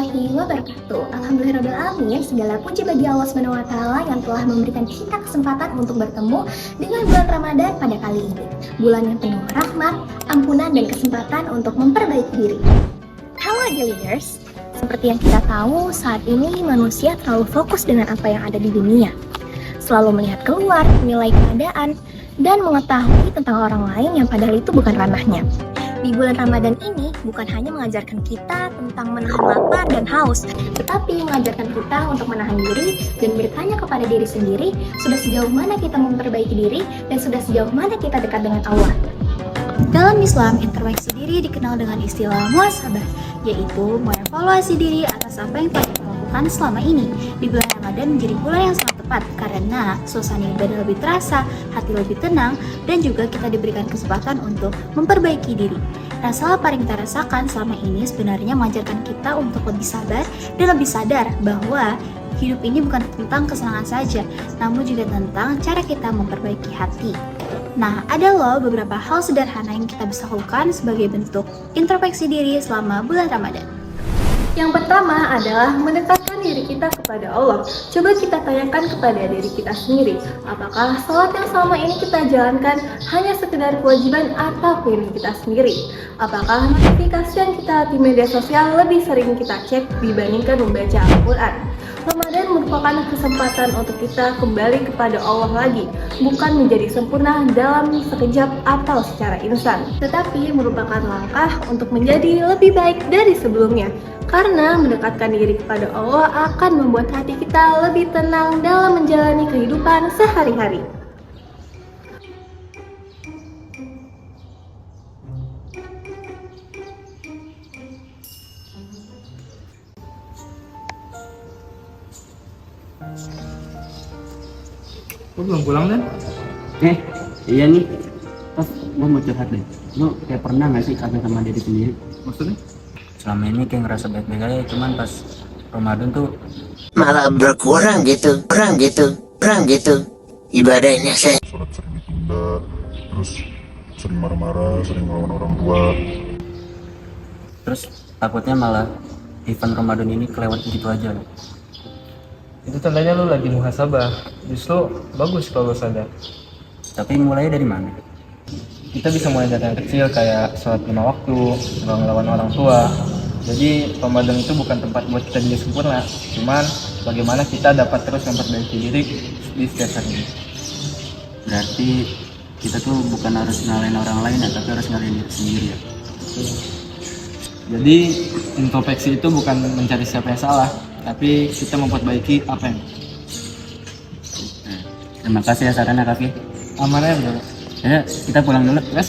warahmatullahi wabarakatuh. Alhamdulillahirrahmanirrahim. Segala puji bagi Allah SWT yang telah memberikan kita kesempatan untuk bertemu dengan bulan Ramadan pada kali ini. Bulan yang penuh rahmat, ampunan, dan kesempatan untuk memperbaiki diri. Halo Leaders, seperti yang kita tahu, saat ini manusia terlalu fokus dengan apa yang ada di dunia. Selalu melihat keluar, menilai keadaan, dan mengetahui tentang orang lain yang padahal itu bukan ranahnya. Di bulan Ramadan ini bukan hanya mengajarkan kita tentang menahan lapar dan haus, tetapi mengajarkan kita untuk menahan diri dan bertanya kepada diri sendiri, sudah sejauh mana kita memperbaiki diri dan sudah sejauh mana kita dekat dengan Allah. Dalam Islam, introspeksi diri dikenal dengan istilah muhasabah, yaitu mengevaluasi diri atas apa yang telah kita lakukan selama ini. Di bulan Ramadan menjadi bulan yang sangat tepat karena suasana ibadah lebih terasa, hati lebih tenang, dan juga kita diberikan kesempatan untuk memperbaiki diri. Rasa lapar yang kita rasakan selama ini sebenarnya mengajarkan kita untuk lebih sabar dan lebih sadar bahwa hidup ini bukan tentang kesenangan saja, namun juga tentang cara kita memperbaiki hati. Nah, ada loh beberapa hal sederhana yang kita bisa lakukan sebagai bentuk introspeksi diri selama bulan Ramadan. Yang pertama adalah mendekatkan diri kita kepada Allah. Coba kita tanyakan kepada diri kita sendiri, apakah sholat yang selama ini kita jalankan hanya sekedar kewajiban atau keinginan kita sendiri? Apakah notifikasi yang kita di media sosial lebih sering kita cek dibandingkan membaca Al-Quran? Ramadan merupakan kesempatan untuk kita kembali kepada Allah lagi, bukan menjadi sempurna dalam sekejap atau secara instan, tetapi merupakan langkah untuk menjadi lebih baik dari sebelumnya. Karena mendekatkan diri kepada Allah akan membuat hati kita lebih tenang dalam menjalani kehidupan sehari-hari. Kok belum pulang, Dan? Iya nih. Terus gue mau curhat deh. Lu kayak pernah gak sih kangen sama diri sendiri? Maksudnya? Selama ini kayak ngerasa baik-baik aja, cuman pas Ramadan tuh malah berkurang gitu ibadahnya saya. Sholat sering ditunda, terus sering marah-marah, sering melawan orang tua. terus takutnya malah event Ramadan ini kelewat gitu aja. Itu tandanya lu lagi muhasabah. Justru bagus kalau lu sadar. Tapi mulai dari mana? Kita bisa mulai dari yang kecil, kayak sholat 5 waktu, nggak ngelawan orang tua. Jadi Ramadan itu bukan tempat buat kita jadi sempurna, cuman bagaimana kita dapat terus memperbaiki diri di setiap hari. Berarti kita tuh bukan harus ngalahin orang lain ya, tapi harus ngalahin diri sendiri ya. Jadi introspeksi itu bukan mencari siapa yang salah, tapi kita memperbaiki apa yang Terima kasih ya sarannya Kafi. amannya bro. Ya, kita pulang dulu. Gas.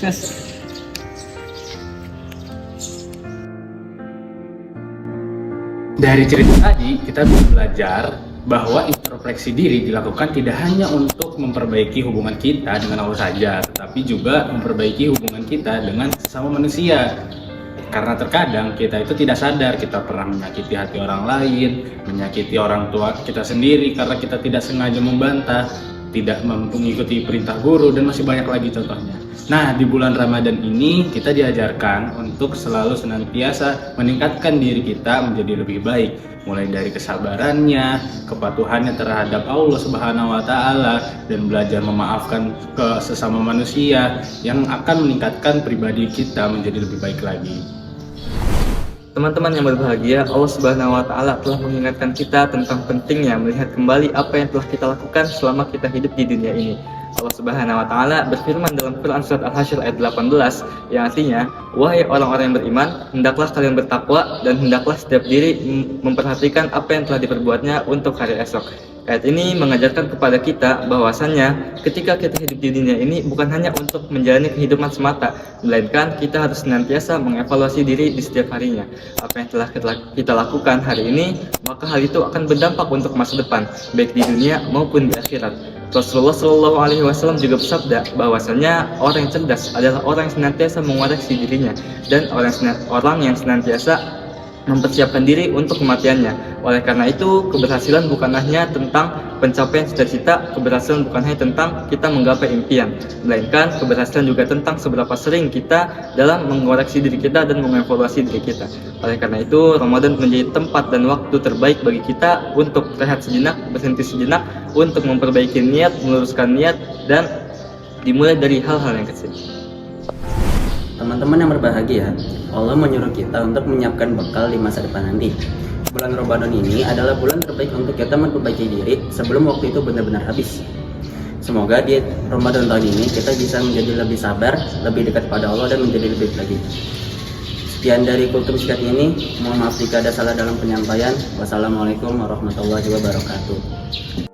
Dari cerita tadi, kita bisa belajar bahwa introspeksi diri dilakukan tidak hanya untuk memperbaiki hubungan kita dengan Allah saja, tetapi juga memperbaiki hubungan kita dengan sesama manusia. Karena terkadang kita itu tidak sadar kita pernah menyakiti hati orang lain, menyakiti orang tua kita sendiri karena kita tidak sengaja membantah, tidak mengikuti perintah guru, dan masih banyak lagi contohnya. Nah, di bulan Ramadan ini kita diajarkan untuk selalu senantiasa meningkatkan diri kita menjadi lebih baik, mulai dari kesabarannya, kepatuhannya terhadap Allah Subhanahu wa taala, dan belajar memaafkan ke sesama manusia yang akan meningkatkan pribadi kita menjadi lebih baik lagi. Teman-teman yang berbahagia, Allah Subhanahu wa taala telah mengingatkan kita tentang pentingnya melihat kembali apa yang telah kita lakukan selama kita hidup di dunia ini. Allah Subhanahu wa taala berfirman dalam Quran surat Al-Hasyr ayat 18 yang artinya, "Wahai orang-orang yang beriman, hendaklah kalian bertakwa dan hendaklah setiap diri memperhatikan apa yang telah diperbuatnya untuk hari esok." Ayat ini mengajarkan kepada kita bahwasannya ketika kita hidup di dunia ini bukan hanya untuk menjalani kehidupan semata, melainkan kita harus senantiasa mengevaluasi diri di setiap harinya. Apa yang telah kita lakukan hari ini, maka hal itu akan berdampak untuk masa depan, baik di dunia maupun di akhirat. Rasulullah SAW juga bersabda bahwasannya orang yang cerdas adalah orang yang senantiasa mengoreksi dirinya dan orang yang senantiasa mempersiapkan diri untuk kematiannya. Oleh karena itu, keberhasilan bukan hanya tentang pencapaian cita-cita, keberhasilan bukan hanya tentang kita menggapai impian, melainkan keberhasilan juga tentang seberapa sering kita dalam mengoreksi diri kita dan mengevaluasi diri kita. Oleh karena itu, Ramadan menjadi tempat dan waktu terbaik bagi kita untuk rehat sejenak, berhenti sejenak, untuk memperbaiki niat, meluruskan niat, dan dimulai dari hal-hal yang kecil. Teman-teman yang berbahagia, Allah menyuruh kita untuk menyiapkan bekal di masa depan nanti. Bulan Ramadan ini adalah bulan terbaik untuk kita memperbaiki diri sebelum waktu itu benar-benar habis. Semoga di Ramadan tahun ini kita bisa menjadi lebih sabar, lebih dekat pada Allah, dan menjadi lebih baik lagi. Sekian dari Kultum Sikat ini. Mohon maaf jika ada salah dalam penyampaian. Wassalamualaikum warahmatullahi wabarakatuh.